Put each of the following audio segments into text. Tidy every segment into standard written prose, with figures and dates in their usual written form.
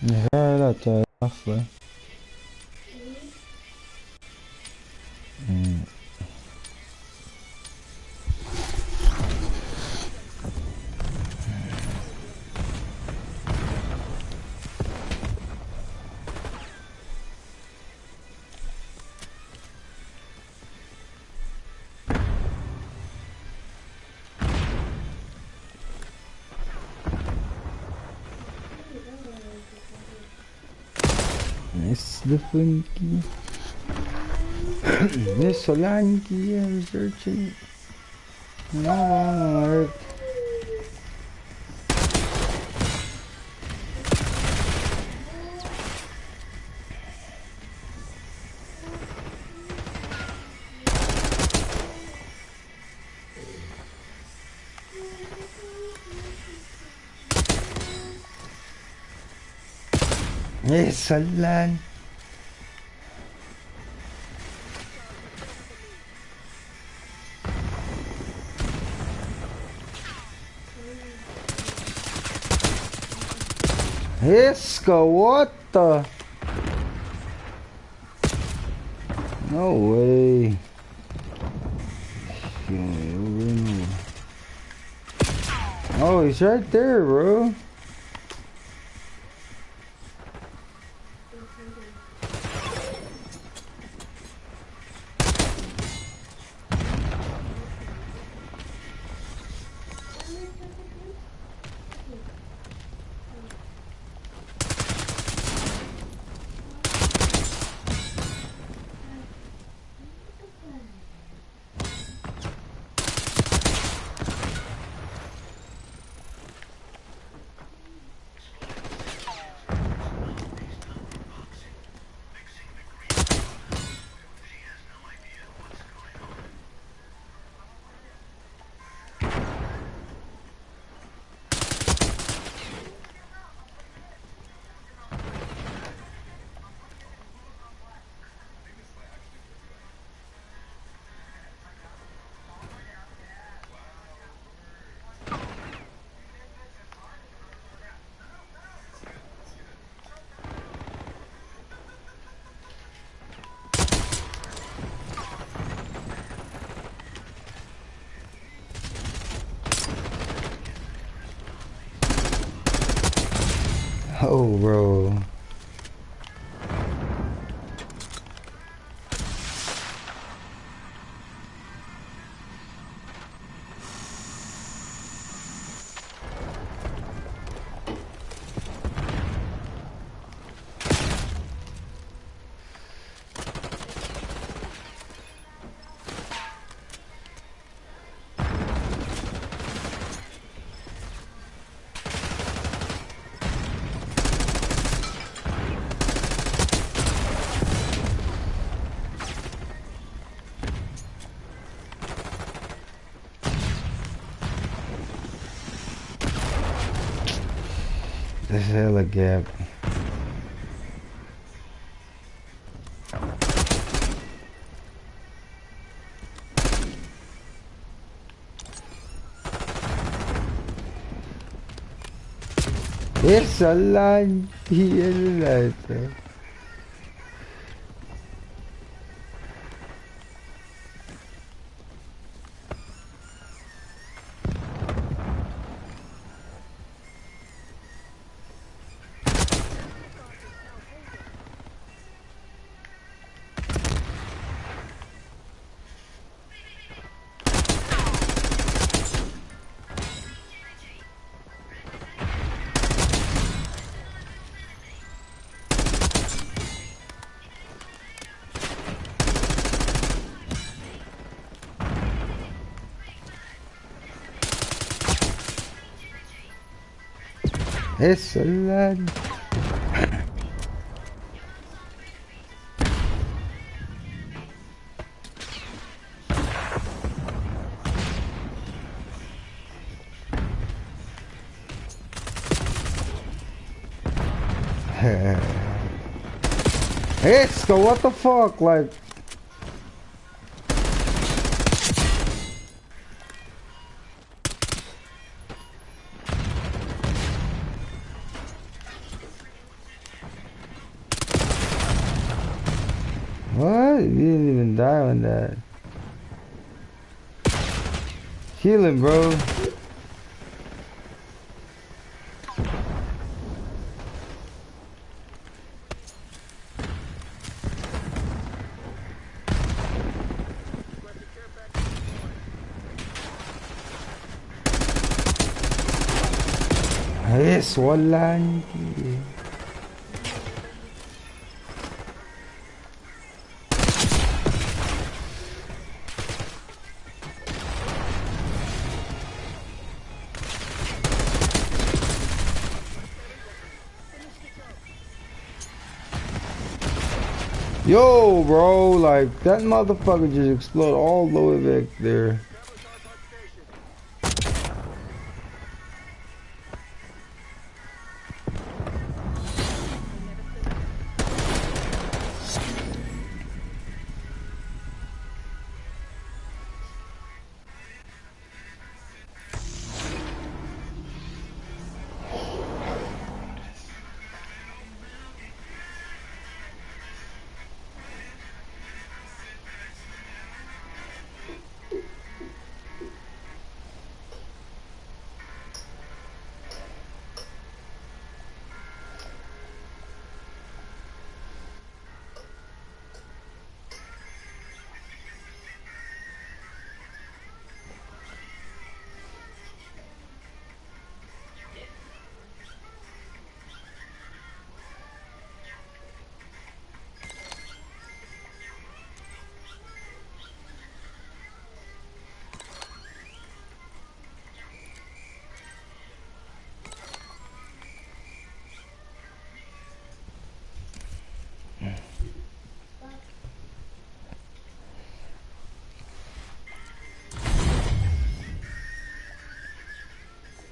نهاية أصلا. It's the funky. It's so lanky. I'm searching. No on earth. It's so lanky. Hisco, what the? No way. Oh, he's right there, bro. Oh, bro. This hella gap. It's a line here. It's a line. It's the what the fuck, like. die on that. Heal him, bro. Yes, والله عندي. Yo, bro, like that motherfucker just exploded all the way back there.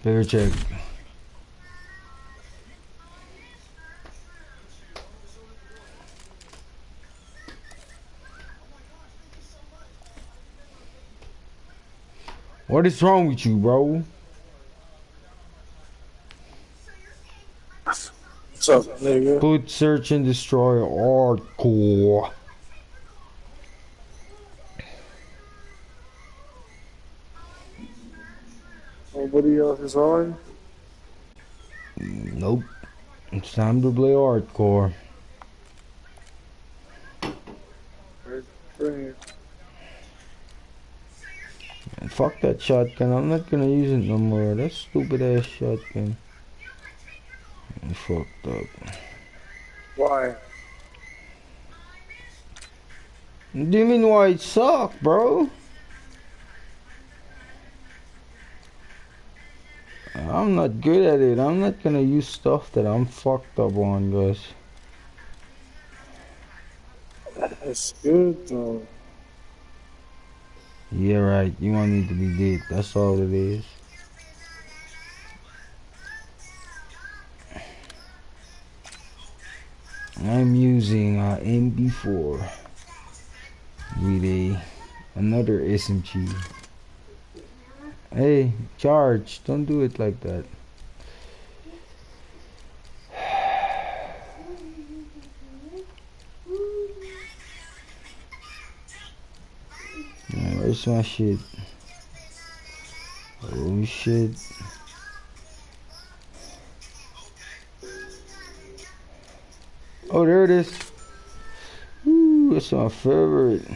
Bigger check. What is wrong with you, bro? What's up, nigga? Put search and destroy hardcore. Nobody else is on? Nope. It's time to play hardcore. Bring And fuck that shotgun. I'm not gonna use it no more. That stupid ass shotgun. I fucked up. Why? What do you mean why it sucked, bro? I'm not good at it. I'm not gonna use stuff that I'm fucked up on, guys. That's good though. Yeah, right. You want me to be dead. That's all it is. I'm using MB4 with another SMG. Hey, charge! Don't do it like that. Where's my shit? Oh shit! Oh, there it is. Ooh, that's my favorite.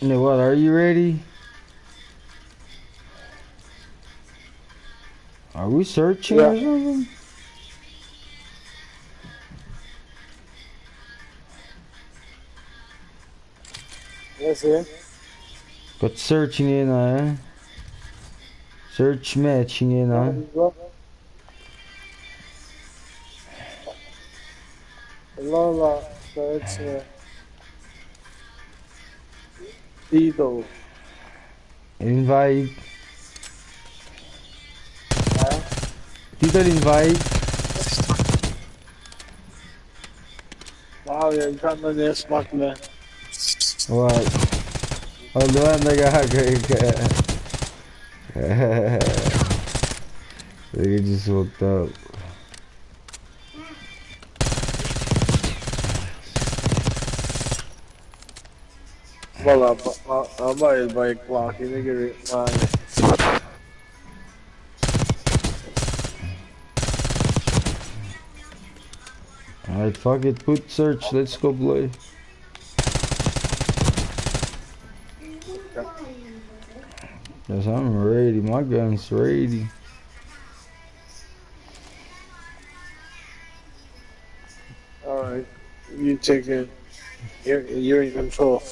You know what? Are you ready? Are we searching or something? Yes, yeah. Got searching in, search matching in, Lola, Svezia, Tito. Invite. Huh? Tito invite. Wow, yeah, you can't know this much, man. What? Hold on, nag-hacker ka. They just woke up. Wala, bayad ba yung clock? Hindi ka man. Alright, fuck it. Put search. Let's go play. Yes, I'm ready. My gun's ready. Alright, you take it. You're in control.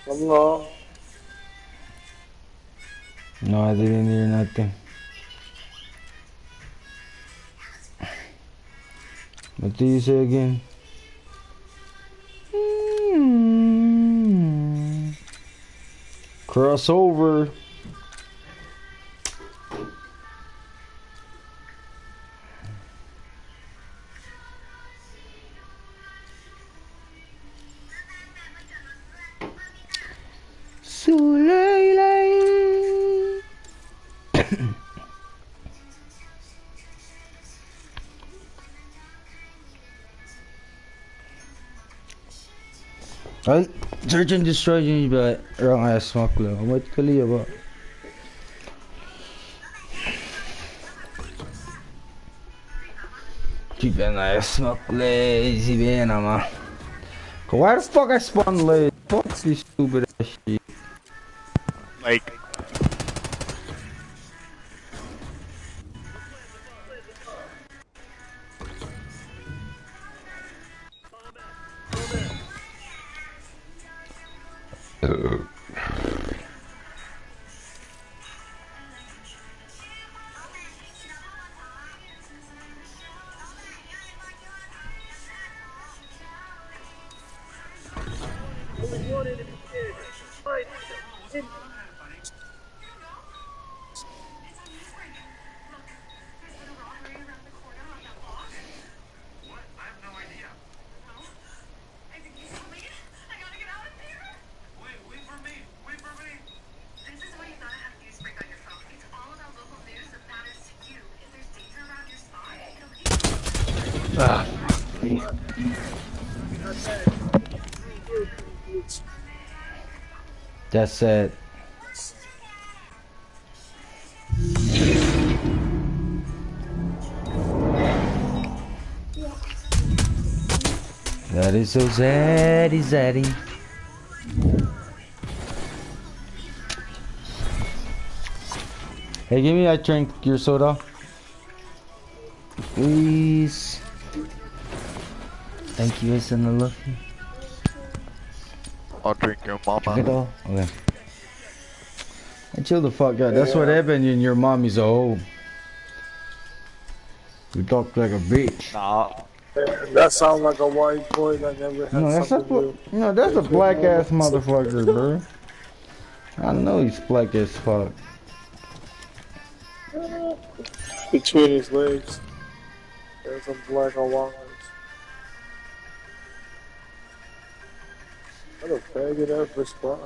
Come on. No, I didn't hear nothing. What do you say again? Crossover. Ay, search and destroy yun ba? Wrong ass smoke lang. What kaliya ba? Keep an ass smoke lazy man, man. Why the fuck I spawn late? Fuck this stupid ass shit. Like, That's it. That is so zaddy. Hey, give me that drink, your soda. Please. Thank you, Ace and I love you. I'll drink your Drink it mama. all? Okay. Hey, chill the fuck out. That's what happened when your mommy's a hoe. You talk like a bitch. Nah. That sounds like a white boy that never had No, that's something what. to No, that's a black ass motherfucker, bro. I know he's black as fuck. between his legs. There's some black lines. What a faggot ass response.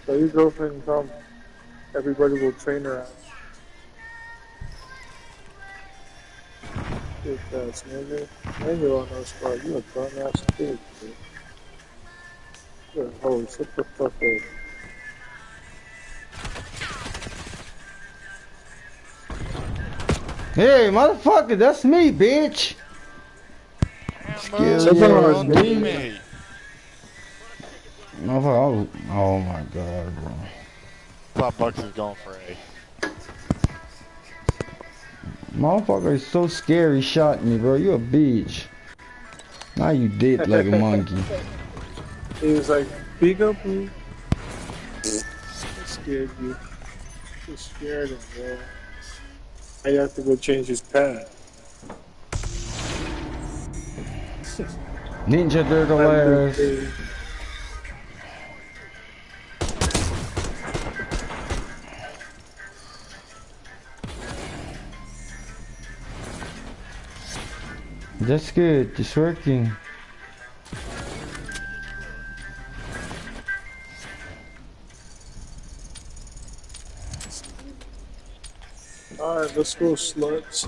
So your girlfriend come, everybody will train her ass. Good ass nigga. And you're on that spot. You a dumb ass bitch, dude. You're a hoe. Shut the fuck up. Hey, motherfucker, that's me, bitch. Bro, Scary you're ass on bitch. teammate. Motherfucker, oh my god, bro. Top Bucks is going for A. Motherfucker is so scary, shot me, bro. You a bitch. Now you did like a monkey. He was like, Peekaboo. I scared you. You scared him, bro. I have to go change his pad. Ninja Turtle I'm the ass. king. That's good. It's working. Alright, let's go, sluts.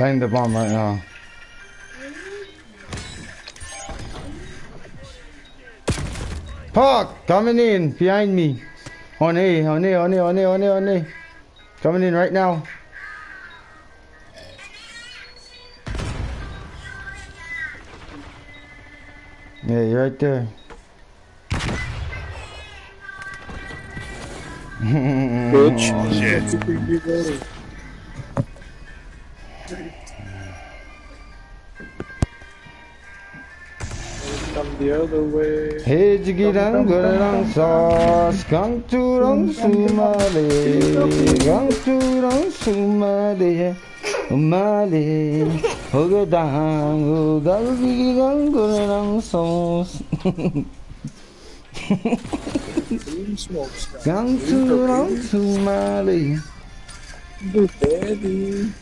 Find the bomb right now. Fuck! Coming in behind me. On A, on A, on A, on A, on A, on A. Coming in right now. Yeah, you're right there. Bitch. Oh shit. What you think you going? Come the other way. Hey, jigirang gurang sauce, gang turang sumale, gang turang sumale, umale, hogadang, hogadang gurang sauce. Boom smokes. Gang turang sumale. The daddy.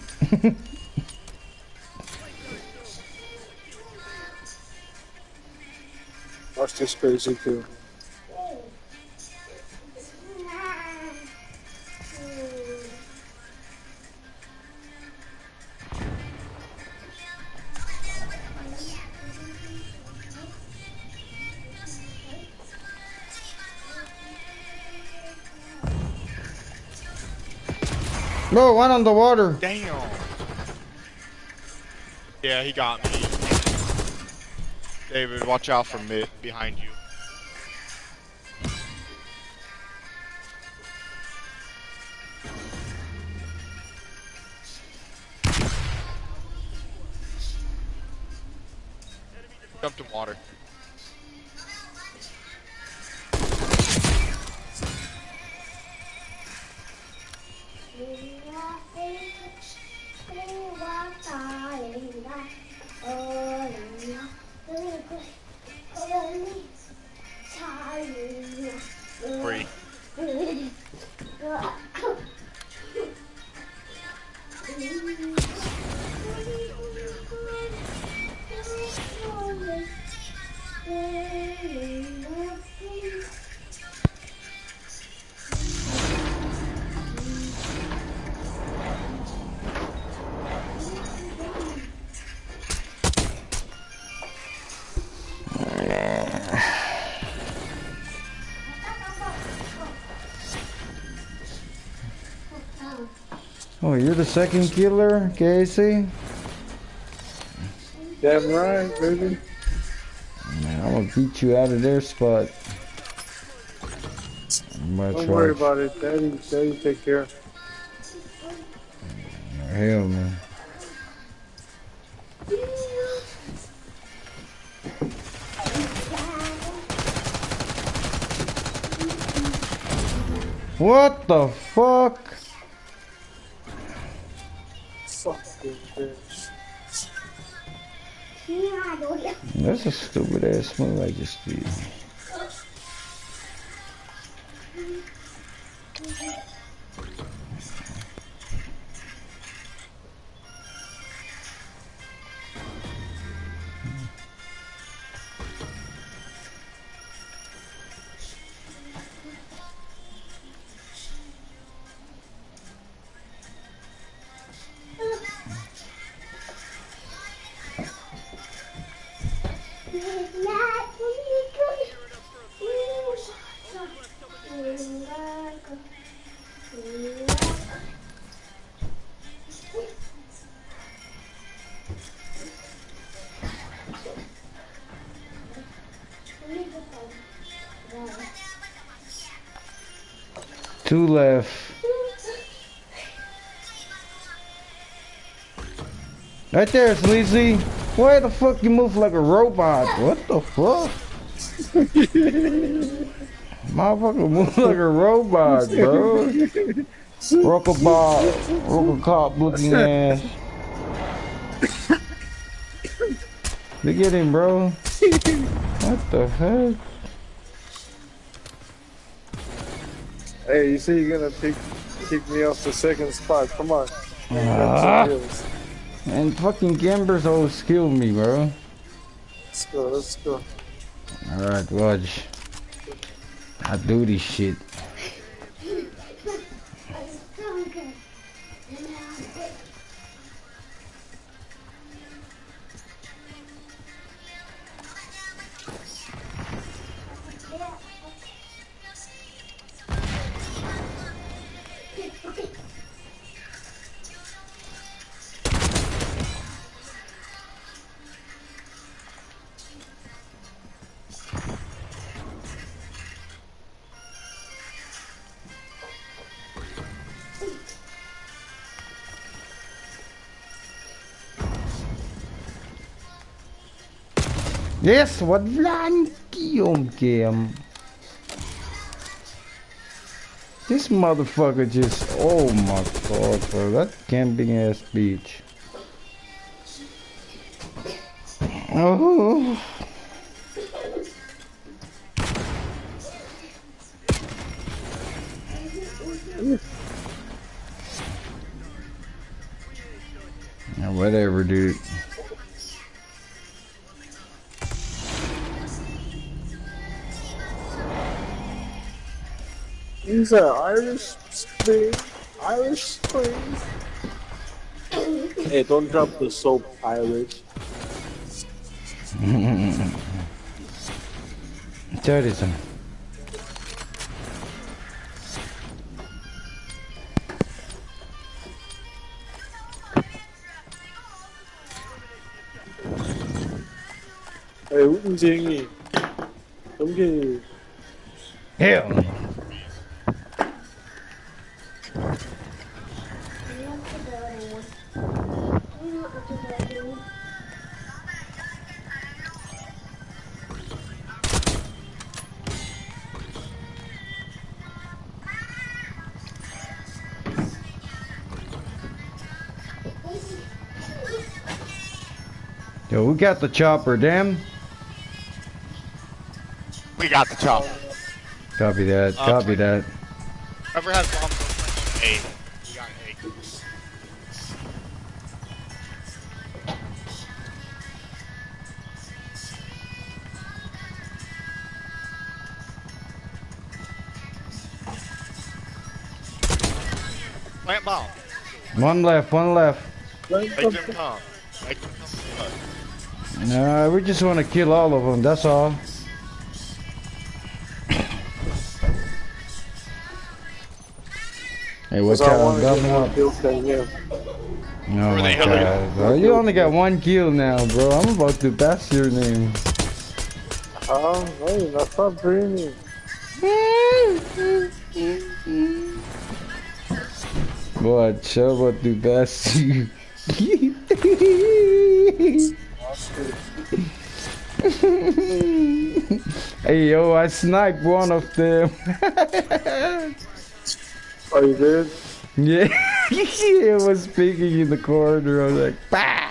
Watch this crazy too. No, one on the water. Damn. Yeah, he got me. David, watch out from mid behind you. Jumped in water. Free. Oh, you're the second killer, Casey? Damn right, baby. Man, I'm gonna beat you out of their spot. Don't worry about it. Daddy take care. Hell, man. What the fuck? Fucking bitch. That's a stupid ass move I just did. Two left. Right there, Sleazy. Why the fuck you move like a robot? What the fuck? Motherfucker move like a robot, bro. Robocop looking ass. Look at him, bro. What the heck? Hey, you see you're gonna kick me off the second spot. Come on. And fucking Gambers always kill me, bro. Let's go, let's go. Alright, watch. I do this shit. Yes, walang yung game. This motherfucker just, oh my god, bro, that camping ass beach. Oh. Yeah, whatever, dude. These are Irish Spring. Irish Spring. Hey, don't drop the soap, Irish. Terrorism. Hey, 움직이. 넘기. Hell no. Yo, we got the chopper, damn. We got the chopper. Copy that, copy that. Whoever has bombs, A. We got A. Plant bomb. One left, one left. Make them come. Make them come to us. Nah, we just want to kill all of them, that's all. Hey, watch out, I'm doubling up. Oh my god, bro. You only got one kill now, bro. I'm about to pass your name. Oh, hey, that's not dreaming. Watch, I'm about to pass you. Hey, yo, I sniped one of them. Are you good? Yeah, it was peeking in the corner. I was like, bah!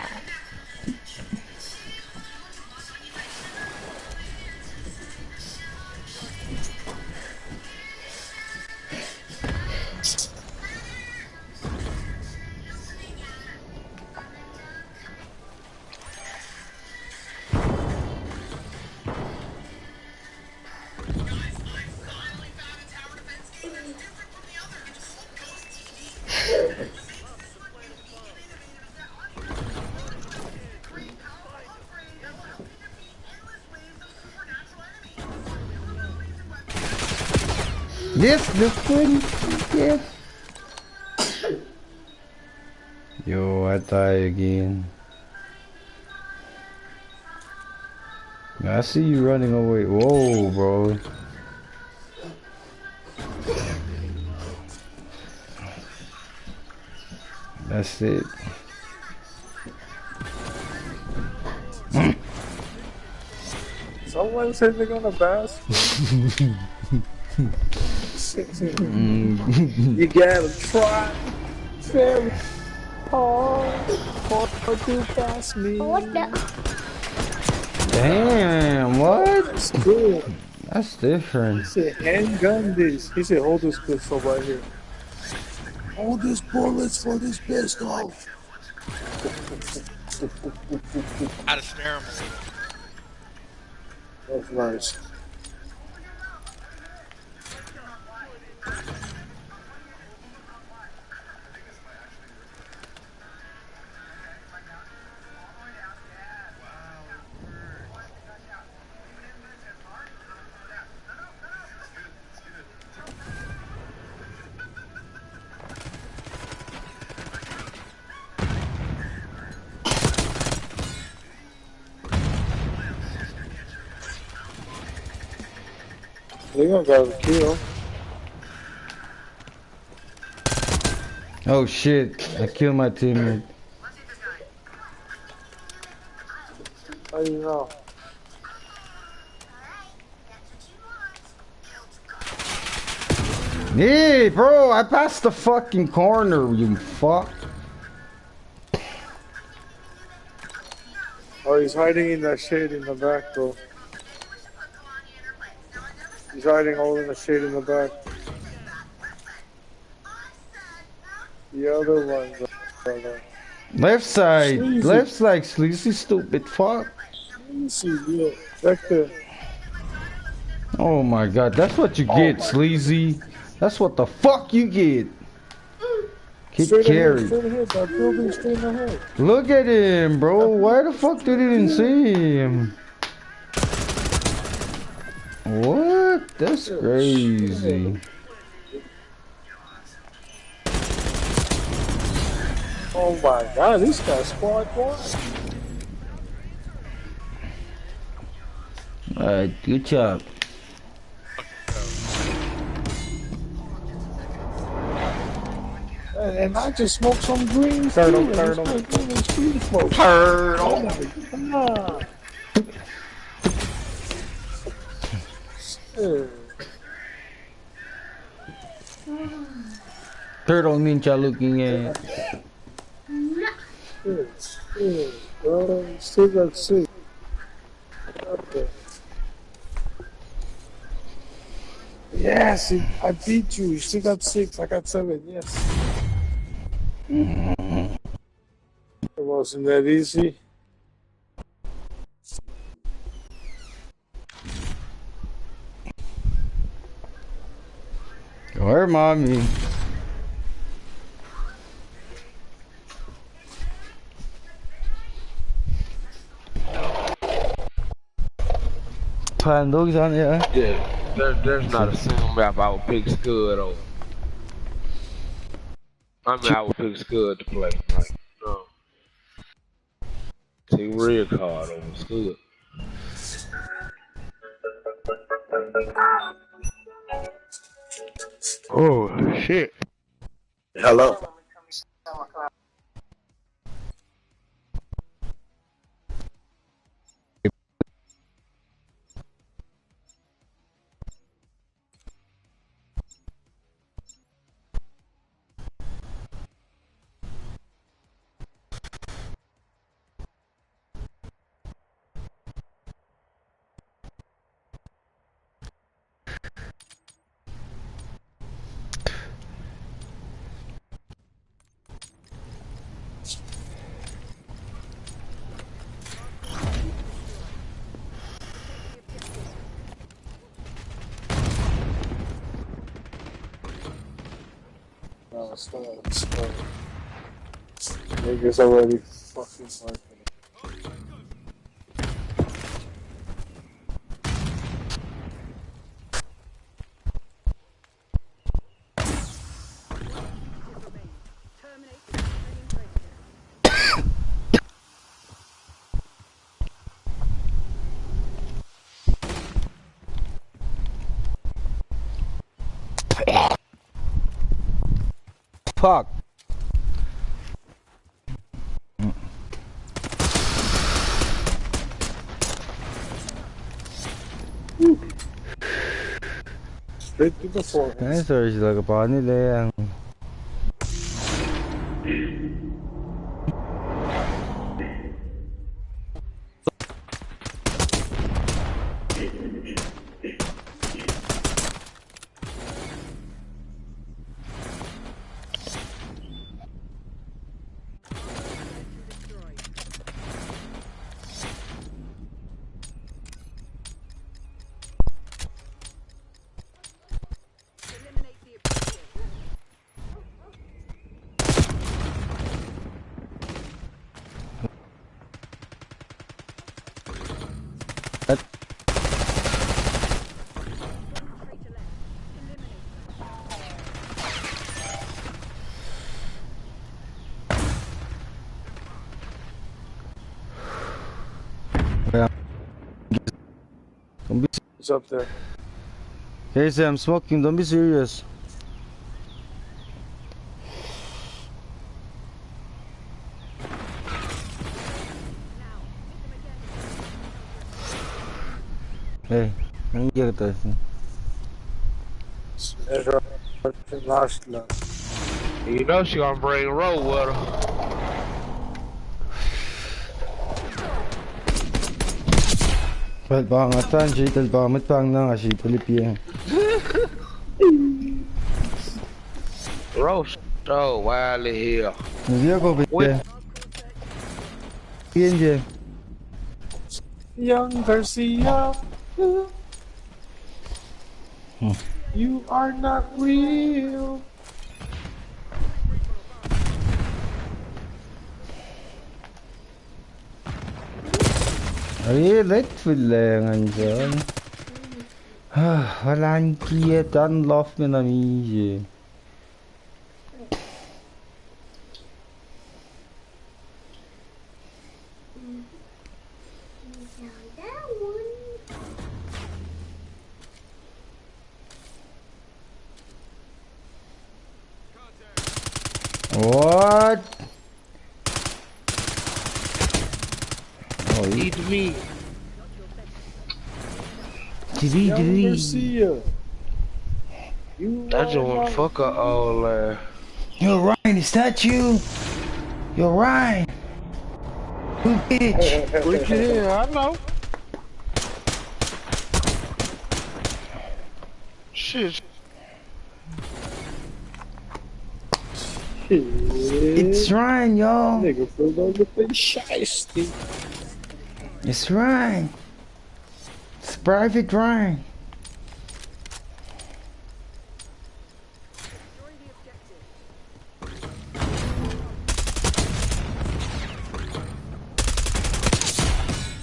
Yes, the fun. Yes. Yo, I die again. I see you running away. Whoa, bro. That's it. Someone said they're gonna bask. You gotta try very hard to pass me. What the? Damn, what? That's cool. That's He different. said handgun this. He said hold this pistol right here. Hold this bullets for this pistol. How to snare him a little. That's nice. They gonna got a kill. Oh shit, I killed my teammate. How do you know? Hey, bro, I passed the fucking corner, you fuck. Oh, he's hiding in that shade in the back, bro. He's hiding all in the shade in the back. The other one, bro. Left side, Sleazy. left side, sleazy, stupid fuck. Let me see, yeah. Back there. Oh my god, that's what you get, sleazy. That's what the fuck you get. Get Straight carried. ahead, straight ahead. That building straight ahead. Look at him, bro. Why the fuck did you didn't see him? What? That's crazy. Oh my god, this guy's squad one. Alright, good job. And I just smoked some green. Turtle. Turtle. Turtle ninja looking at. Still got 6. Okay. Yes, I beat you. You still got 6. I got 7. Yes. It wasn't that easy. Where mommy? Find dogs on there. Yeah, there's not a single map I would pick Scud over. I mean, I would pick Scud to play. Like, no. Team Red card over Scud. Oh, shit. Hello. No, it's not. Niggas already fucking working. Fuck. Straight through the forehead. Sorry sila kapag nila yan. He's up there. Hey, say I'm smoking. Don't be serious. Hey, ang iya ka tayo. Last love. You know she gonna bring roll with her. Pangatan, siya talpamit pang na kasi Pilipino. Roll so wildly here. Hindi ako bite. Iyan dyan. Young Garcia, you are not real. Ay, let lang dyan. Walang kiyat. Unlock mo na miye. What? Oh, Eat me. Young Garcia, you That are joint not fuck her all Yo, Ryan, is that you? Yo, Ryan. Good bitch. Look at here, I know. Shit. It's Ryan, yo. Nigga filled up with the shiesty. It's Ryan. It's Private Ryan.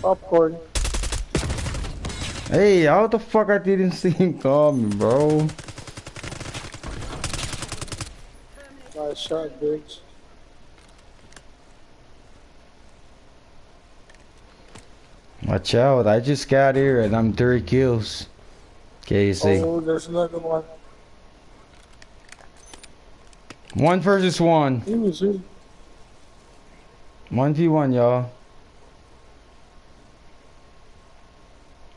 Popcorn. Hey, how the fuck I didn't see him coming, bro? Nice shot, bitch. Watch out, I just got here and I'm 3 kills. KC. Oh, there's another one. 1 versus 1. He was in. 1v1, y'all.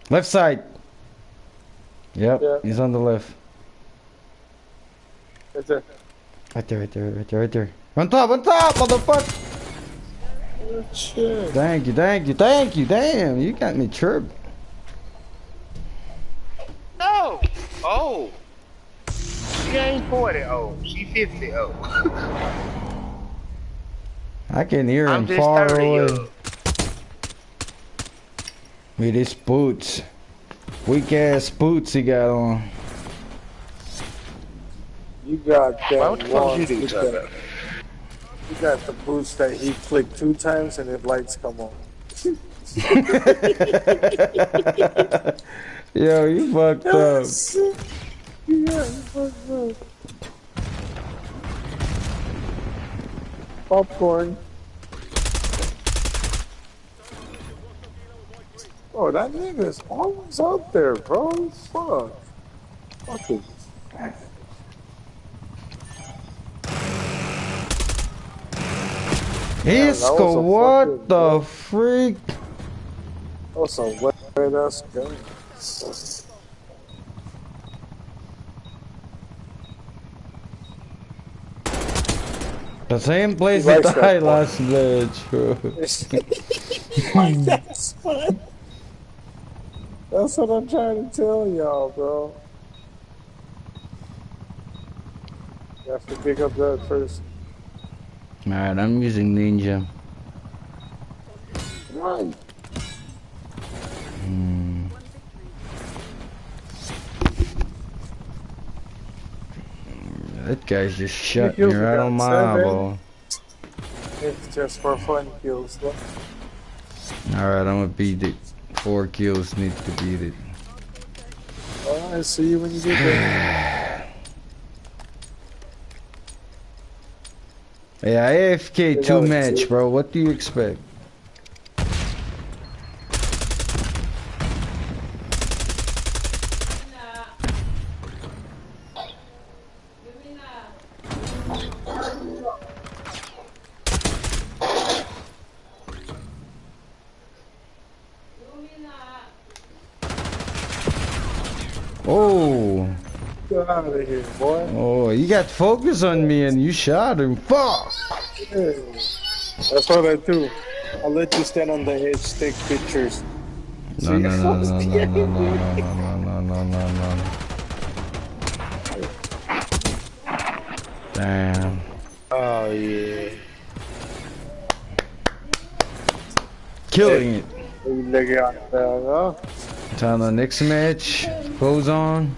Left side. Yep, Yeah. he's on the left. Right there. Right there, right there, right there, right there. On top, motherfucker! Good shit. Thank you, thank you, thank you. Damn, you got me chirped. No. Oh. She ain't 40. Oh, she 50. Oh. I can hear I'm him just far 30. away. Yo. With his boots. Weak ass boots he got on. You got that What the fuck one. you do, You got the boots that he clicked 2 times and his lights come on. Yo, you fucked up. Yeah, you fucked up. Popcorn. Oh, that nigga's always out there, bro. Fuck. Fucking. Isco, what the freak? That was some weird ass gun. The same He place that likes that died part. last village, bro. Like that's fun. That's what I'm trying to tell y'all, bro. You have to pick up that first. Alright, I'm using ninja. That guy's just You shot me kills we right on got my 7. eyeball. It's just for fun kills. Look. Alright, I'm gonna beat it. 4 kills need to beat it. Alright, see you when you get there. Yeah, AFK They 2 got it, match, too. bro. What do you expect? Oh, Get out of here, boy. oh, you got focus on me and you shot him. Fuck! Yeah. That's what I do. I'll let you stand on the edge, take pictures. So No, you're no, no, close no, to no, no, no, me. no, no, no, no, no, no, no. Damn. Oh, yeah. Killing it. Look at that, huh? Time the next match goes on.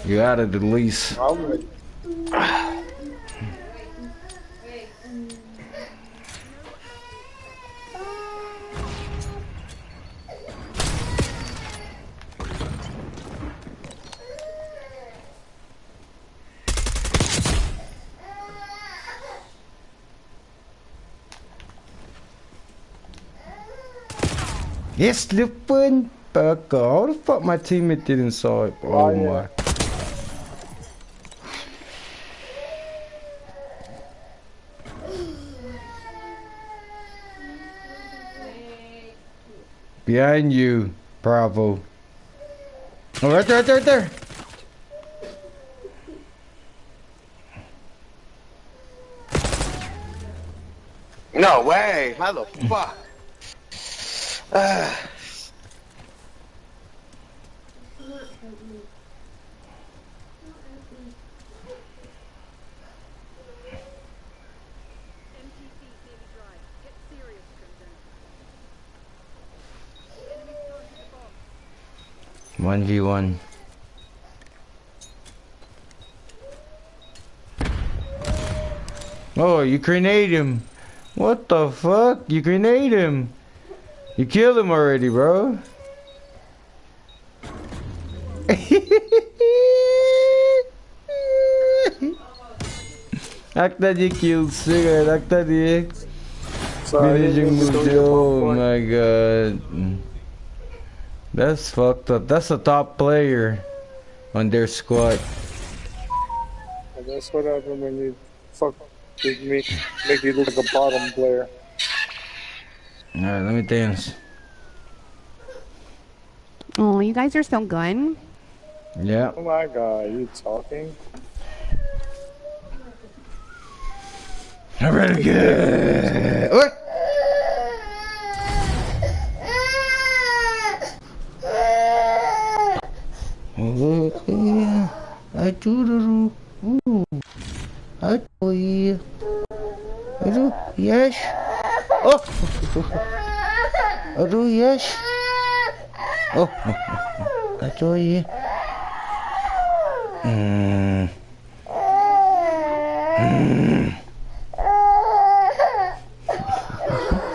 You added the lease. I'm ready. Yes, flippin' fucker. How the fuck my teammate didn't saw it? Oh Yeah. my. Behind you, Bravo. Oh, right there, right there, right there. No way. How the fuck? One v one. Oh, you grenade him. What the fuck? You grenade him. You killed him already, bro. Akta dia killed Sigar. Akta dia. So I didn't Finishing mean to move. do your Oh boy. my god. That's fucked up. That's a top player on their squad. And that's what happened when you fuck with me. Make you look like a bottom player. Alright, let me dance. Oh, you guys are so good. Yeah. Oh my god, you talking? Alright, good. What? I do. I do. I do. Yes. Oh. I do. Yes. Oh. I do. Yeah.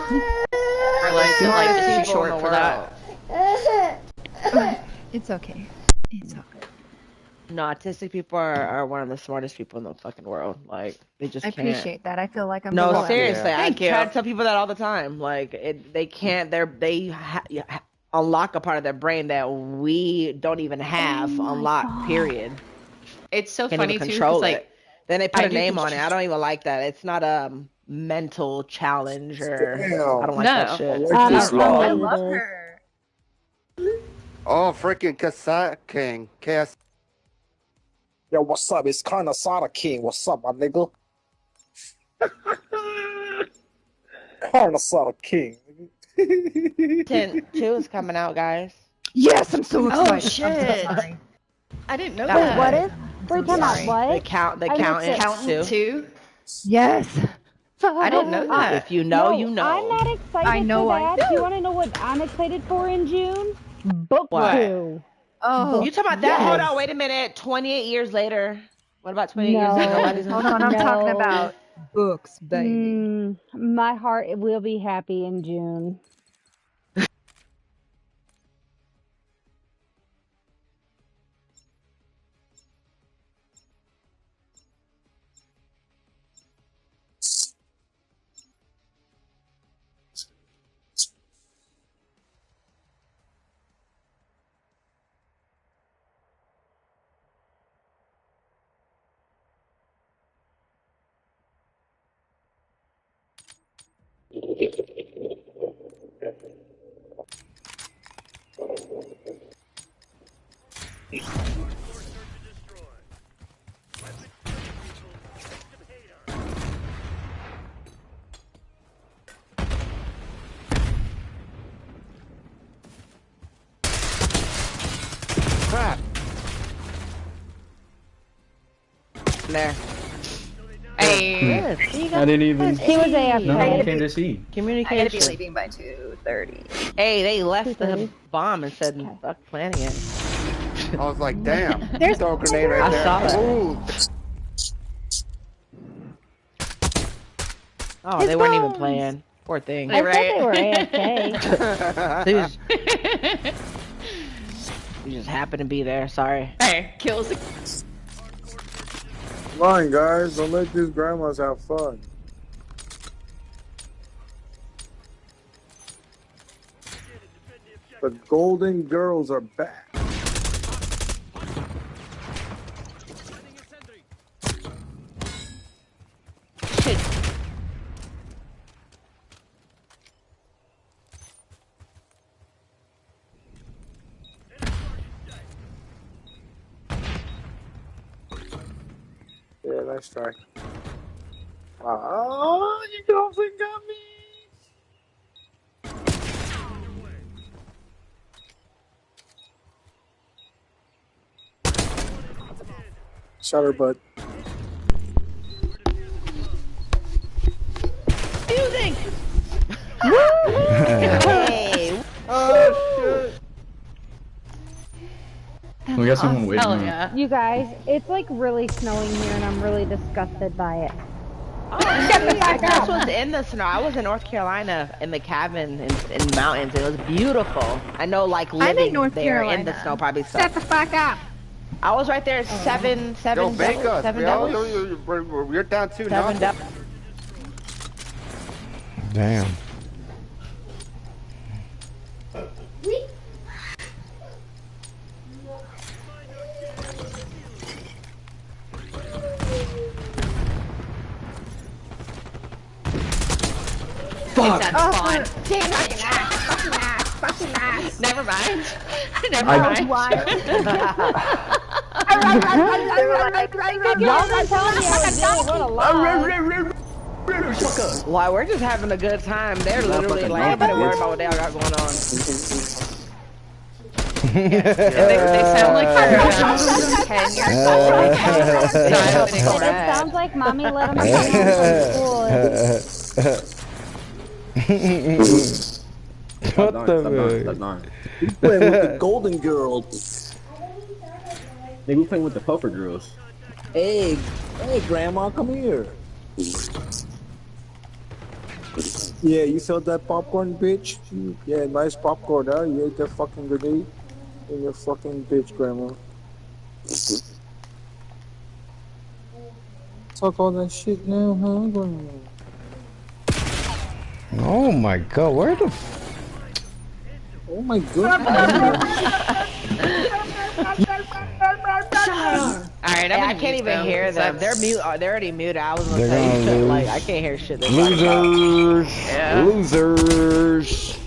Realize that life is too short for that. It's okay. It's okay. No, autistic people are one of the smartest people in the fucking world. Like, they just I can't. appreciate that. I feel like I'm No, developed. seriously, I Thank you. try to tell people that all the time. Like, they can't. Unlock a part of their brain that we don't even have unlocked. Period. It's so Can't funny even too, control because it. like Then they put I a do name on it. I don't even like that. It's not a mental challenge, or I don't like that No. shit. Alexis Not at all. I Law. love her. Oh, freaking Cassette King. KS. Yo, what's up? It's kinda Sada King. What's up, my nigga? Carnival King. 10-2 is coming out, guys. Yes, I'm so excited. Oh I'm so shit! sorry. I didn't know That that. was What is? Wait, time out. sorry. What? The I missed it. accountant 2. Yes. I didn't know that. If you know, No, you know. I'm not excited I know for I that. Do you want to know what I'm excited for in June? Book What? 2. Oh. You talking about that? Yes. Hold on, wait a minute. 28 years later. What about 28 years No. later? Nobody's Hold on, I'm talking about books, baby. My heart will be happy in June. Crap. there. Hey. I didn't even. He was AFK. No one came to see. I gotta be Communication. leaving by 2:30. Hey, they left the 2:30. bomb and said, fuck planning it. I was like, damn. There's- Throw a grenade right I there. saw that. Ooh. Oh, they weren't even playing. Poor thing. I Right. thought they were AFK. You just happened to be there. Sorry. Hey, kills. Come on, guys. Don't let these grandmas have fun. The Golden Girls are back. Shit. Yeah, nice try. Oh, you don't think got me. Shut her butt. Music! Hey! Oh, shit. We got someone waiting. Hell on. yeah. You guys, it's like really snowing here and I'm really disgusted by it. Oh, this was in the snow. I was in North Carolina in the cabin in the mountains. It was beautiful. I know, like living North there in Carolina. the snow probably Shut sucks. the fuck up. I was right there. Seven Yo, bake devils, us, seven yo. devils. You're down 2 Seven now. devils. Damn. Fuck. Spawn. Fucking ass. Never mind. Never I- mind. Y'all been telling me every day what a lie. Why, we're just having a good time. They're literally like, nobody worry about what they all got going on. They sound like they're 10 years old. It sounds like mommy let him go from school. What the Stop we playing with the Golden Girls. Maybe we playing with the Puffer Girls. Hey, Grandma, come here. Yeah, you felt that popcorn, bitch? Yeah, nice popcorn, huh? You ate that fucking grenade? And your fucking bitch, Grandma. Talk all that shit now, huh, Grandma? Oh my god, where the Oh my god. Alright, I can't even hear them. They're mute. They're already muted. I was gonna They're tell you, gonna lose. like, I can't hear shit. They're talking about. losers, Yeah. losers,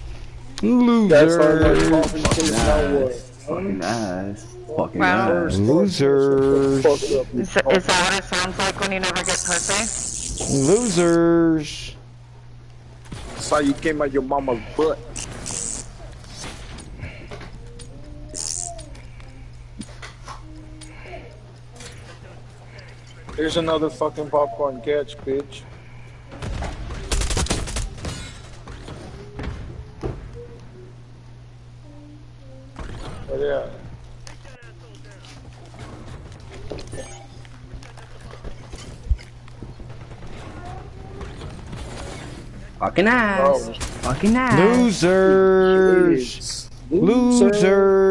That's why I'm losers, talking to now. Fucking ass. Fucking Wow. ass. losers. Is that what it sounds like when you never get pussy? Losers. Saw you came out your mama's butt. Here's another fucking popcorn catch, bitch. Oh yeah. Fucking ass. Oh. Fucking ass. Losers. Losers.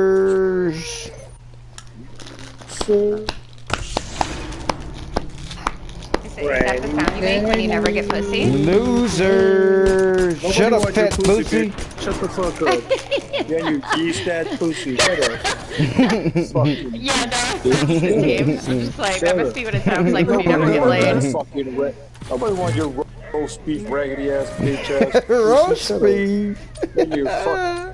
Is that the sound you make when you never get pussy? Losers. Shut up, fat pussy. Shut the fuck up. Yeah, you geese that pussy. Shut up. Yeah, no, I'm just like, that must be what it sounds like when you never get laid. Nobody wants your roast beef, raggedy ass, bitch ass. Roast beef.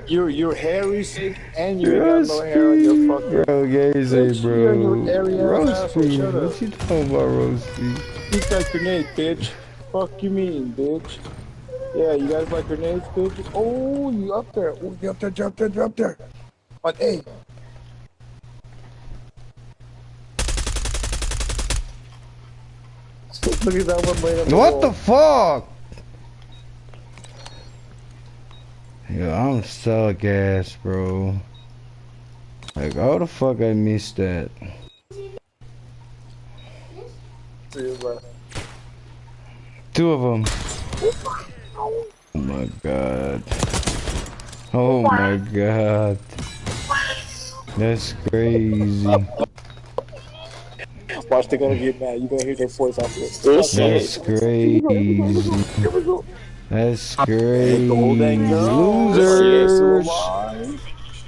You're hairy, sick, and you ain't got no hair on your fucking. Bro, gazy, bro. Roast beef. Shut up. What you talking about, roast beef? Eat that grenade, bitch. Fuck you mean, bitch. Yeah, you guys like grenades, bitch? Oh, you up there. Oh, you up there, jump there, jump there. On A. Look at that one laying on the What wall. the fuck? Yo, I'm so gassed, bro. Like, how the fuck I missed that? Two of them. Oh my god. Oh my god. That's crazy. Watch, they're gonna get mad. You're gonna hear their voice off this. That's crazy. That's crazy. Losers.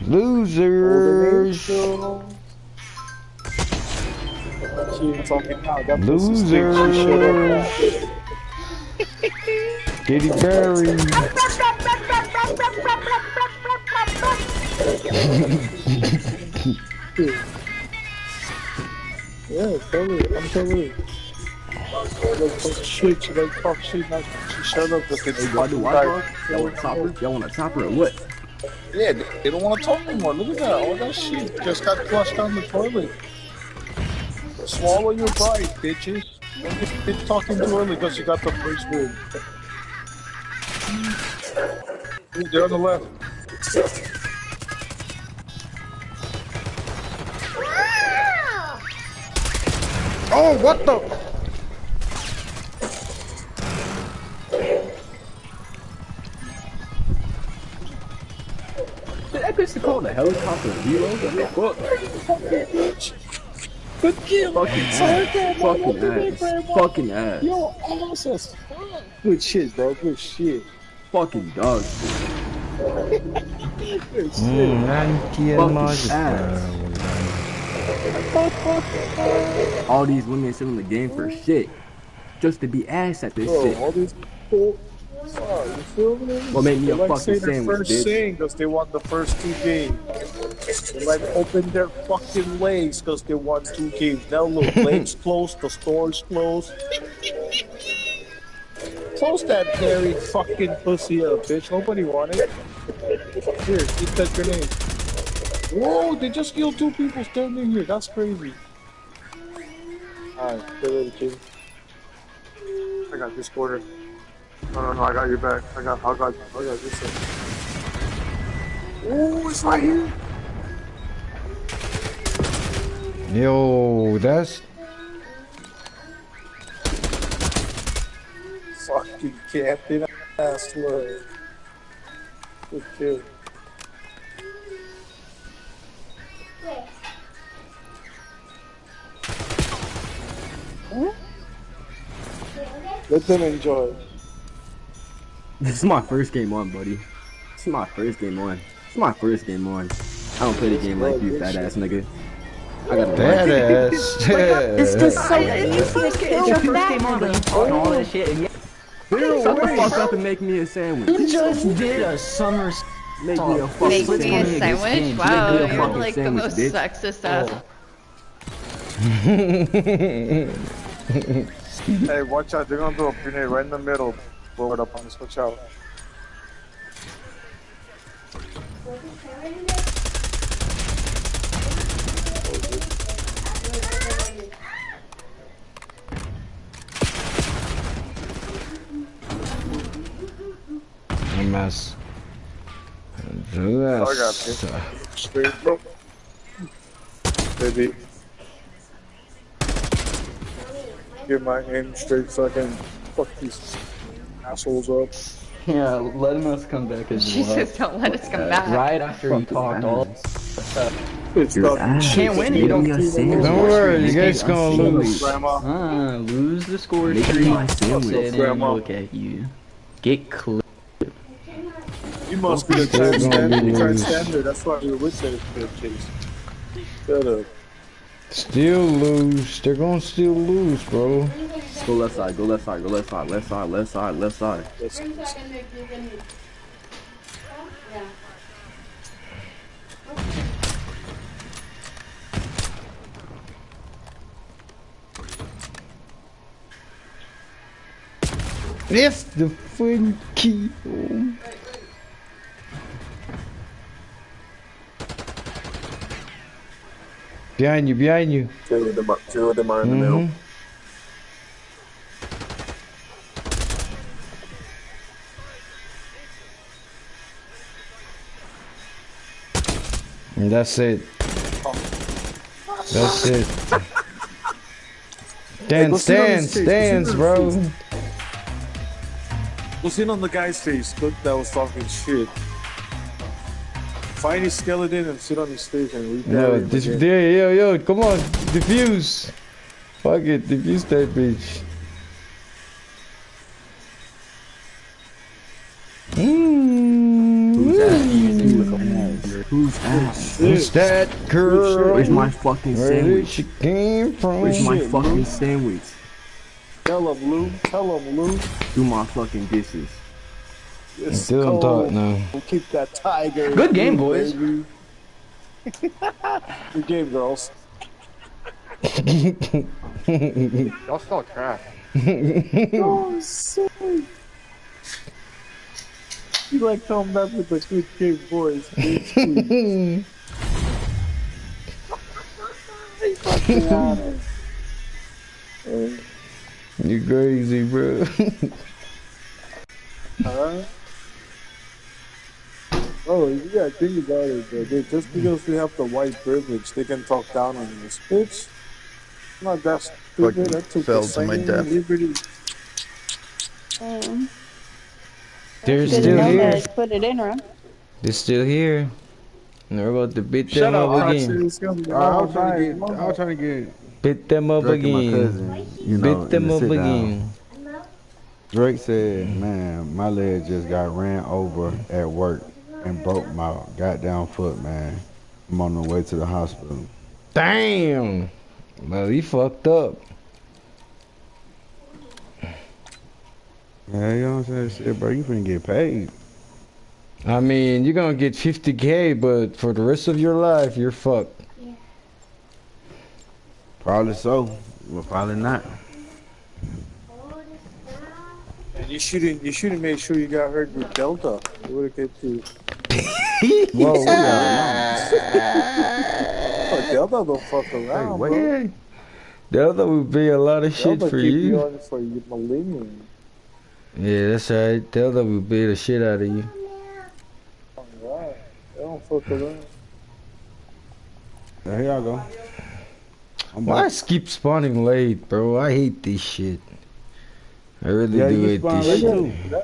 Losers. Losers. Katy Perry. Yeah, totally. I'm totally. Like, shit, she like talk shit, not she shut up with it. Y'all want a topper? Y'all want a topper or what? Yeah, they don't want to talk anymore. Look at that. All that shit just got flushed down the toilet. Swallow your pride, bitches. Don't get talking too early because you got the first word. Ooh, they're on the left. Oh, what the? That bitch called a helicopter hero? What the fuck? Good kill. Fucking ass. Fucking ass. Fucking ass. Yo, ass as fuck. Good shit, bro. Good shit. Fucking dog. Good shit. Fucking ass. All these women sit in the game for shit. Just to be ass at this shit. All these people, you feel me? What made me a like fucking their sandwich, first bitch? saying because they won the first 2 games. They like open their fucking legs because they won 2 games. Now look, legs closed, the store's closed. Close that hairy fucking pussy up, bitch. Nobody want it. Here, eat that grenade. Whoa, they just killed 2 people standing here. That's crazy. Alright, get ready, kid. I got this quarter. No, I got your back. I got this one. Oh, it's right here. Yo, that's Fucking captain ass slug. Good kill. Let them enjoy. This is my first game on, buddy. This is my first game on. This is my first game on. I don't play the game like you, fat ass nigga. I got a fat ass. It's just so easy to kill your first game on, but you talking all that shit and yet. Shut the fuck up and make me a sandwich. You just did a summer. Make me a fucking Make me a sandwich? Wow, you're like the most sexist ass. Hey, watch out. They're gonna do a grenade right in the middle. Blow it up on this. Watch out. A mess. Do I got this. it. Straight, bro. Baby. Get my aim straight so I can fuck these assholes up. Yeah, letting us come back as well. Jesus, don't let us come back. Right after you talked all It's can't win it. Don't worry, you guys gonna lose. Grandma. Lose the score streak. Sit and look at you. Get clear. You must be the transgender. That's why you're with that bitches. Shut up. Still lose. They're gonna still lose, bro. Go left side, go left side, go left side, left side, left side, left side. It's the funky. Behind you, behind you. Two of them are in the middle. And that's it. That's it. Dance, bro. Go sit on the guy's face. Look, that was talking shit. Find his skeleton and sit on his face and No, yo, come on, defuse. Fuck it, defuse that bitch. Who's that girl? Where's my fucking Where did sandwich? she came from? Where's my fucking sandwich? Tell him, Lou. Tell him, Lou. Do my fucking dishes. Still talk now. We'll keep that tiger. Good game, boys. Good game, girls. Y'all still trash. Oh, sorry. You like coming back with the good game, boys. You crazy, bro. Alright. Oh, you gotta think about it, bro. Just because they have the white privilege, they can talk down on this bitch. Not that stupid. That took fell the to my same death. liberty. They're Didn't still know here. that. Put it in, Ron. They're still here. And they're about to beat Shut them up, up again. I was trying to get Beat them up Drake and my again. cousin, you know, Beat them in the up sit down. again. Drake said, man, my leg just got ran over at work and broke my goddamn foot, man. I'm on the way to the hospital. Damn. Well, he fucked up. Yeah, you know what I'm saying? Shit, bro, you finna get paid. I mean, you're gonna get 50K, but for the rest of your life, you're fucked. Probably so. Well, probably not. And you shouldn't make sure you got hurt with Delta. You would have kept you. Whoa, Oh, Delta don't fuck around, wait. bro. Delta would be a lot of shit Delta for keep you. on for you millennium. Yeah, that's right. Delta would beat the shit out of you. Alright. They don't fuck around. Here y'all go. Why I keep spawning late, bro? I hate this shit. I really Yeah, do you hate spawn this late shit. too.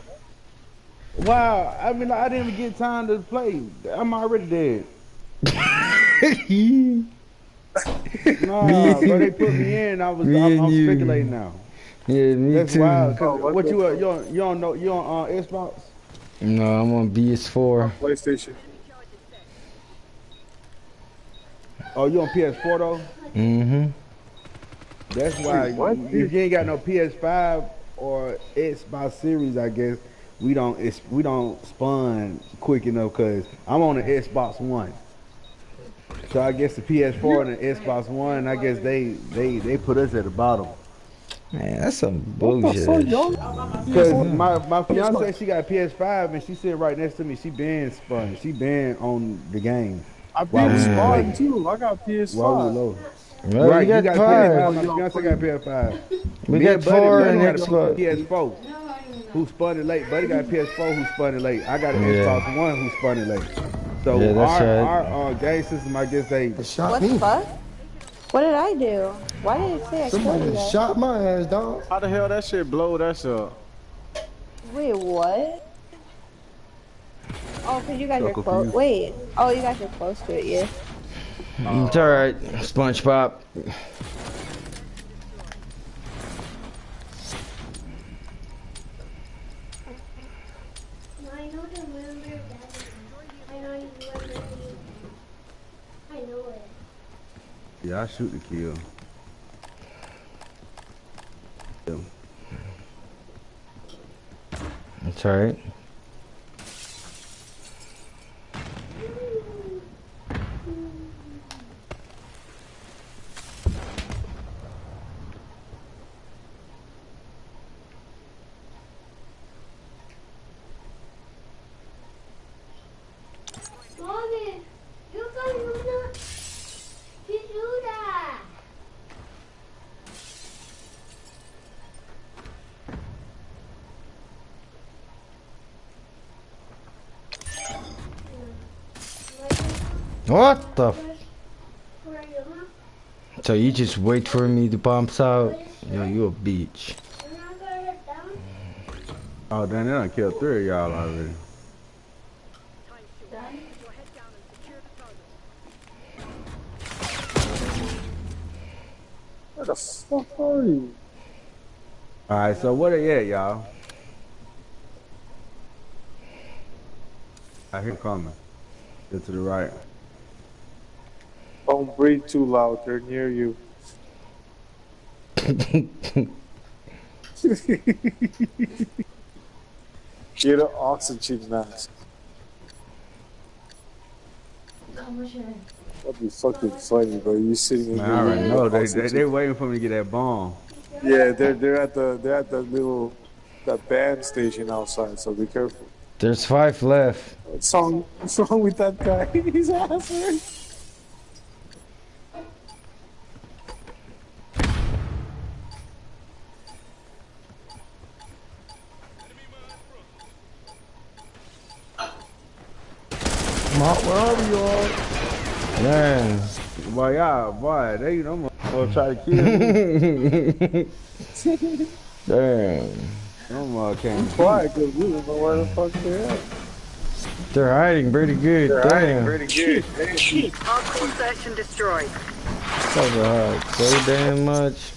Wow, I mean, I didn't even get time to play. I'm already dead. Nah, bro, they put me in. I'm speculating now. Yeah, me That's too. wild. Cause what you don't know? You on Xbox? No, I'm on BS4. PlayStation. Oh, you on PS4 though? Mm-hmm. That's why if you ain't got no PS5 or Xbox Series, I guess we don't spawn quick enough because I'm on the Xbox One. So I guess the PS4 and the Xbox One, I guess they put us at the bottom. Man, that's some What the fuck, bullshit. y'all? Cause my fiance, she got PS5 and she sitting right next to me. She been spun. She been on the game. I While been we was Spartan waiting. too. I got While we were PS5. low. Well, you Right, you got got a PS5. five. My fiance got a PS5. We Me got and Buddy, four Buddy in got a Xbox. PS4 who spun it late. Buddy got a PS4 who spun it late. I got an Yeah. Xbox One who spun it late. So Yeah, that's right. our game system, I guess they Shot What me. the fuck? What did I do? Why did it say I killed Somebody you guys? shot my ass, dog. How the hell that shit blow that shit up? Wait, what? Oh, cause you guys So are close. confused. Wait. Oh, you guys are close to it, yeah. It's alright, SpongeBob. Yeah, I shoot the kill. Yeah. It's alright. Mommy, you can not do that. What the? So you just wait for me to bounce out? Yo, you a bitch. Oh, damn, they done killed 3 of y'all already. Where the fuck are you? Alright, so where they at, y'all? I hear coming. Get to the right. Don't breathe too loud. They're near you. Get an oxygen mask. That'd be fucking funny, bro. You sitting in Man, I already know. They waiting for me to get that bomb. Yeah, they're at the little band station outside. So be careful. There's 5 left. What's wrong with that guy? He's answering. Where are you all? Man. Boy, y'all, boy, they them gonna try to kill me. Damn. Them can't. Quiet, cause we don't know where the fuck they're at. They're hiding pretty good. They're Damn. hiding pretty good. Damn. Hardcore search and destroy. Cover hard so damn much.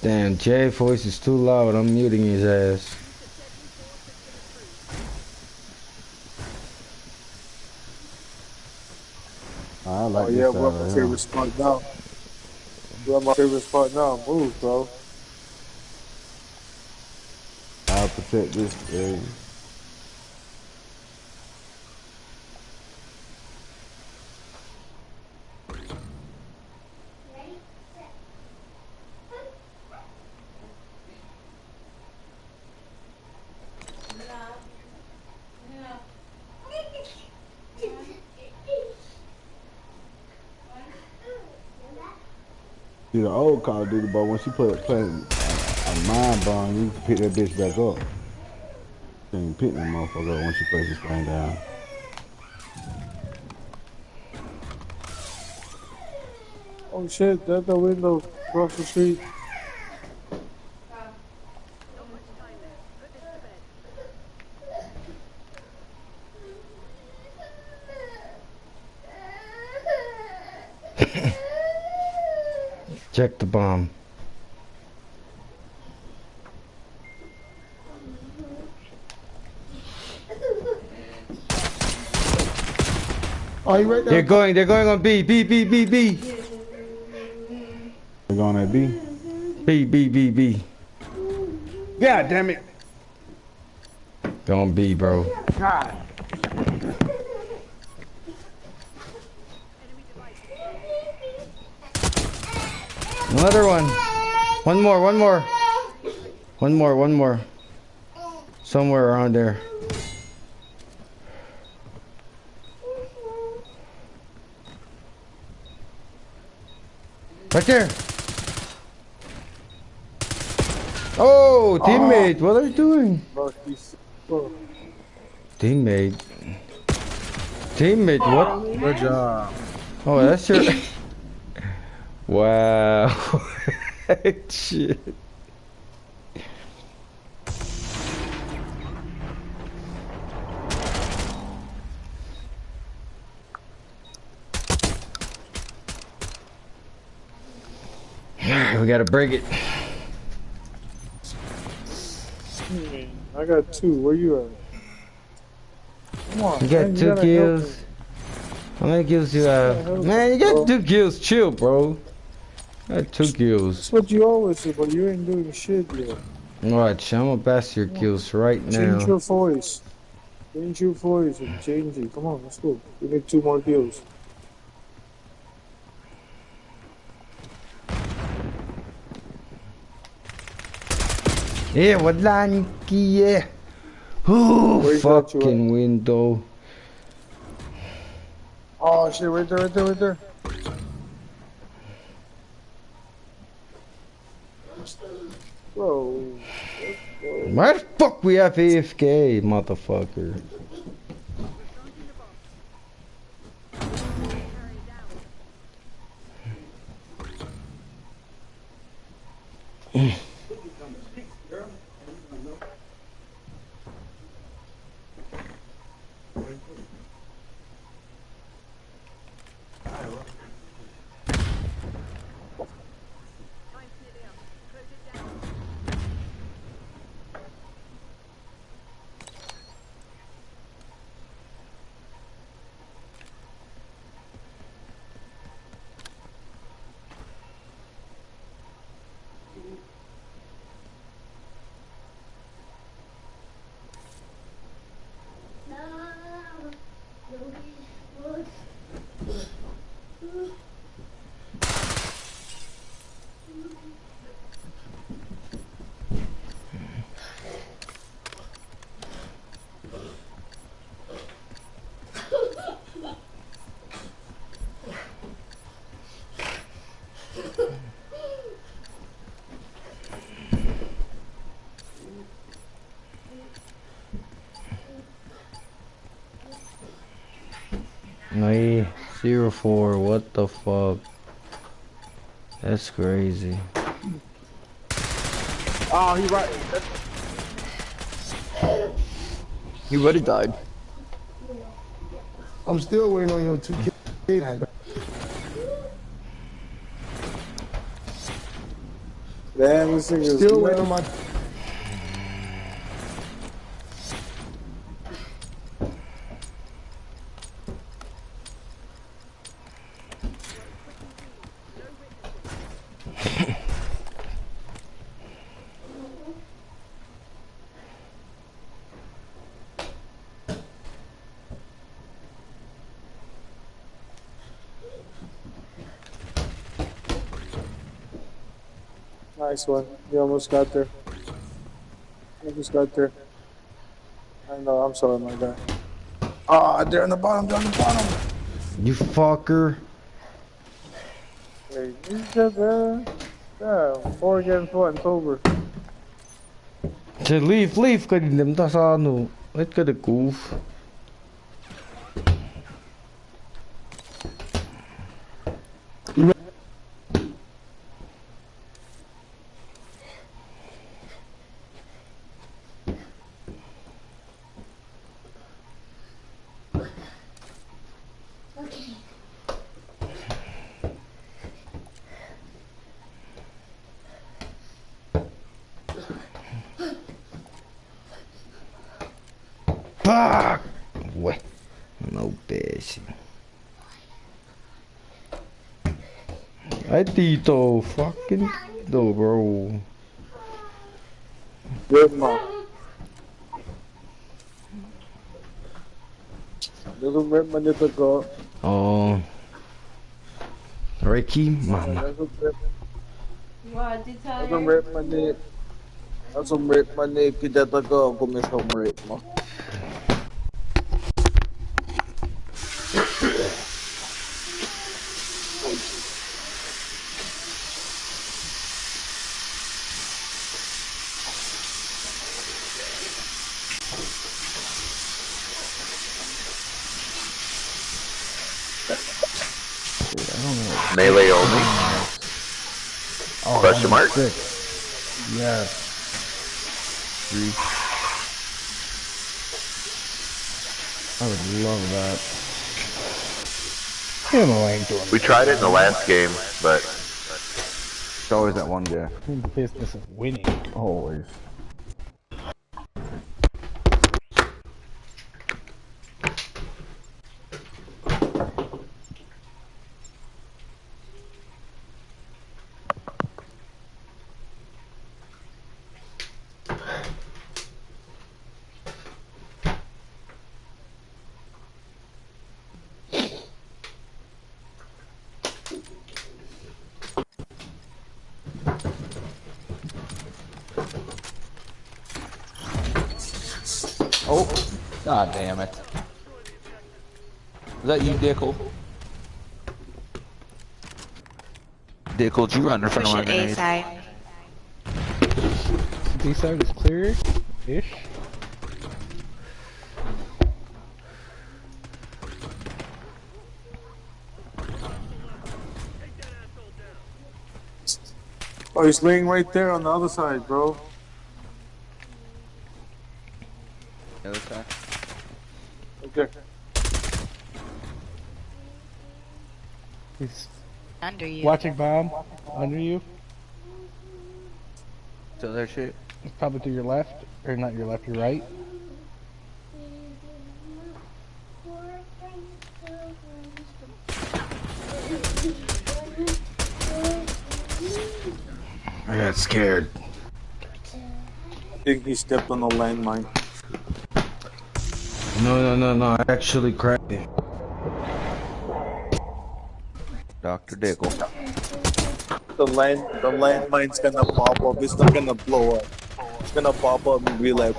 Damn, Jay voice is too loud. I'm muting his ass. I like Oh this yeah, side we're my right favorite spot now. We're my favorite spot now. Move, bro. I'll protect this area. See, the old Call of Duty, but once you put a mind bomb, you can pick that bitch back up. You ain't pick that motherfucker up once you place this thing down. Oh shit, that's the window across the street. Check the bomb. Oh, you right there? They're going on B. They're going at B? B. God damn it. Go on B, bro. God. Another one. One more. One more. Somewhere around there. Right there. Oh, teammate, what are you doing? Teammate, what? Good job. Oh, that's your... Wow. Shit. We gotta break it. I got 2. Where you at? Come on, You got man, 2 kills. How many kills you have? Man, you got 2 kills. Chill, bro. I got 2 kills. That's what you always say, but you ain't doing shit yet. Watch, I'm gonna pass your kills right now. Change your voice. Change your voice and change it. Come on, let's go. We need 2 more kills. Wala ni Kia. Ooh, fucking window. Oh shit, right there. Bro. Why the fuck we have AFK, motherfucker? No, 0-4, what the fuck? That's crazy. Oh, he right. He already died. I'm still waiting on your 2 kills. Damn, this thing is still waiting on my... Nice one. You almost got there. I know, I'm sorry, my guy. Ah, they're on the bottom, You fucker. Hey, you got there. Yeah, 4 against 1, it's over. Leave ka din naman ta sa ano. Wait ka goof. Fuck! Ué, no bitch. Ay, Tito. Fucking Tito, bro. Good mom. Little red manito ko. Oh. Ricky, mama. Doesn't rip my neck. Doesn't rip my neck. Kita taga ako may rip mo. Melee only? Oh, Question mark? Sick. Yeah. 3. I would love that. We tried it in the last game, but It's always that one guy. The business of winning. Always. Oh, god damn it. Is that you, Dickel? Dickel, did you run in front of my Pushing A grenade? side. B side is clear-ish. Oh, he's laying right there on the other side, bro. The other side? Okay. He's Under you. watching bomb under you. So that shit? It's probably to your left, or not your left, your right. I got scared. I think he stepped on a landmine. No, I actually cracked it. Dr. Dickel. The landmine's gonna pop up. It's not gonna blow up. It's gonna pop up and be like.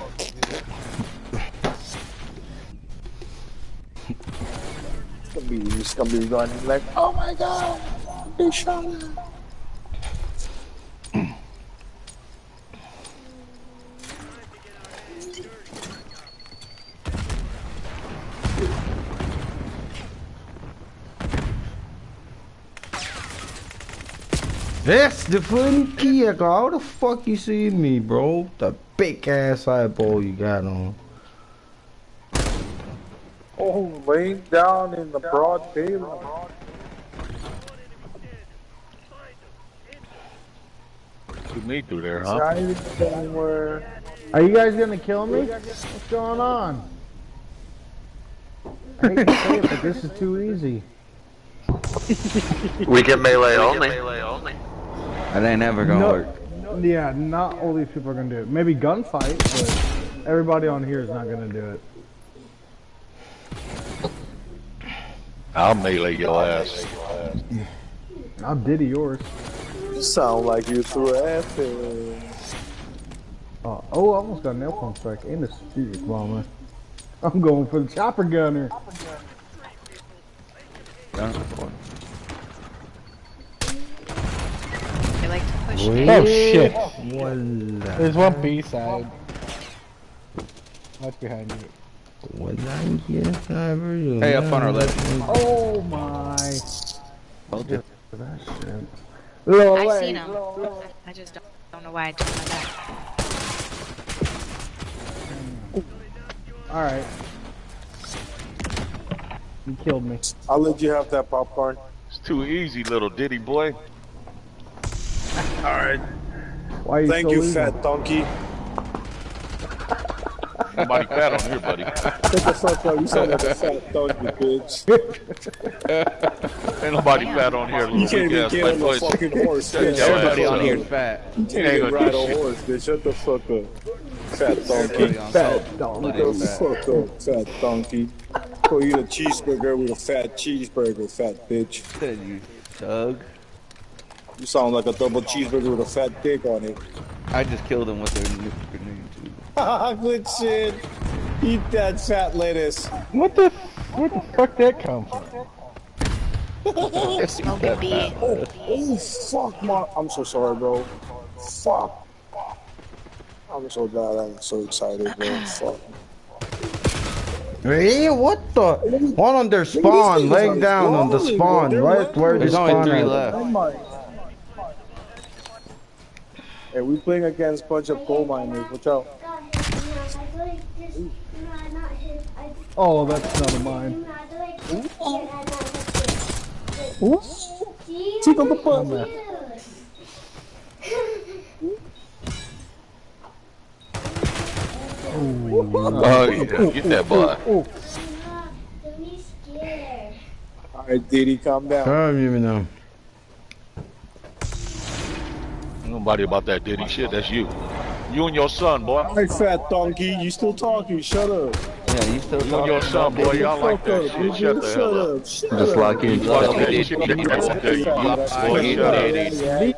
It's gonna be running like, oh my god, they shot him. That's the funky. How the fuck you see me, bro? The big ass eyeball you got on. Oh, laying down in the broad daylight. Shoot me through there, huh? Driving somewhere. Are you guys gonna kill me? What's going on? I hate to say it, but this is too easy. we get melee only. That ain't never gonna work. Yeah, not all these people are gonna do it. Maybe gunfight, but everybody on here is not gonna do it. I'll melee your ass. I'll diddy yours. You sound like you threw acid. Oh, I almost got a nail pump back in the strategic bomber. I'm going for the chopper gunner. They like to push Oh A. shit! Voila. There's one B side. What's behind you? Hey, up on our left. Oh my! Hold it. That shit. I seen him. I just don't know why I turned my back. Alright. You killed me. I'll let you have that popcorn. It's too easy, little Diddy boy. Alright. Why are you Thank so you, easy? fat donkey. Nobody fat on here, buddy. Get the fuck up. You sound like a fat donkey, bitch. Ain't nobody fat on here, little You can't even ass get on the fucking horse, bitch. Everybody on here is fat. You can't even ride a horse, bitch. Shut the fuck up. Fat donkey. Fat Shut donkey. the fuck up, fat donkey. Go eat a cheeseburger with a fat cheeseburger, fat bitch. You thug. You sound like a double cheeseburger with a fat dick on it. I just killed him with a new grenade too. Good shit. Eat that fat lettuce. Where the fuck that come from? Smoking B. Oh, fuck, my. I'm so sorry, bro. Fuck. I'm so glad. I'm so excited, bro. Fuck. Hey, what the? One on their spawn, leg down on the spawn, right where the There's only spawn 3 at. left. Hey, we playing against a bunch of coal miners. Watch out. Oh, that's none of mine. Ooh. Tickle the butt. Oh yeah, get that boy. Alright, Diddy, calm down. I don't even know. Nobody about that Diddy shit. That's you. You and your son, boy. Hey, fat donkey, you still talking? Shut up. Yeah, you still You and your son, boy. Y'all like that shit. Shut the hell up. Just like you. Boy, shut up.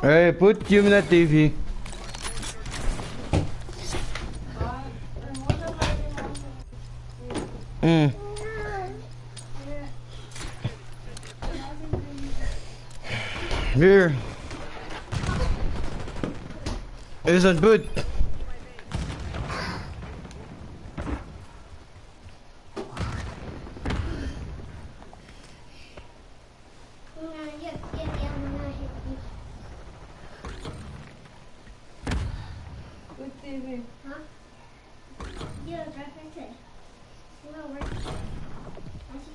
Hey, put you in that TV. Here. Isn't good.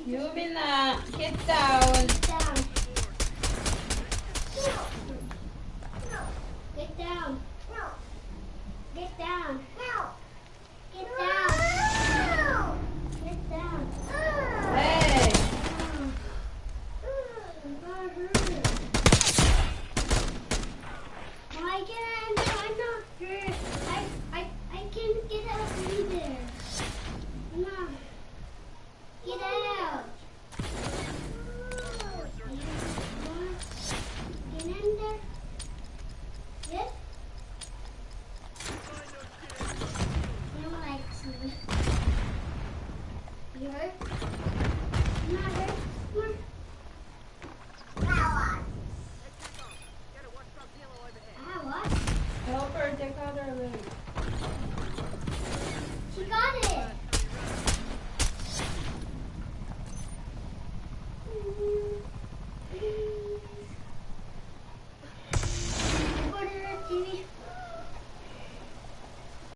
Yumina, get down. Get down.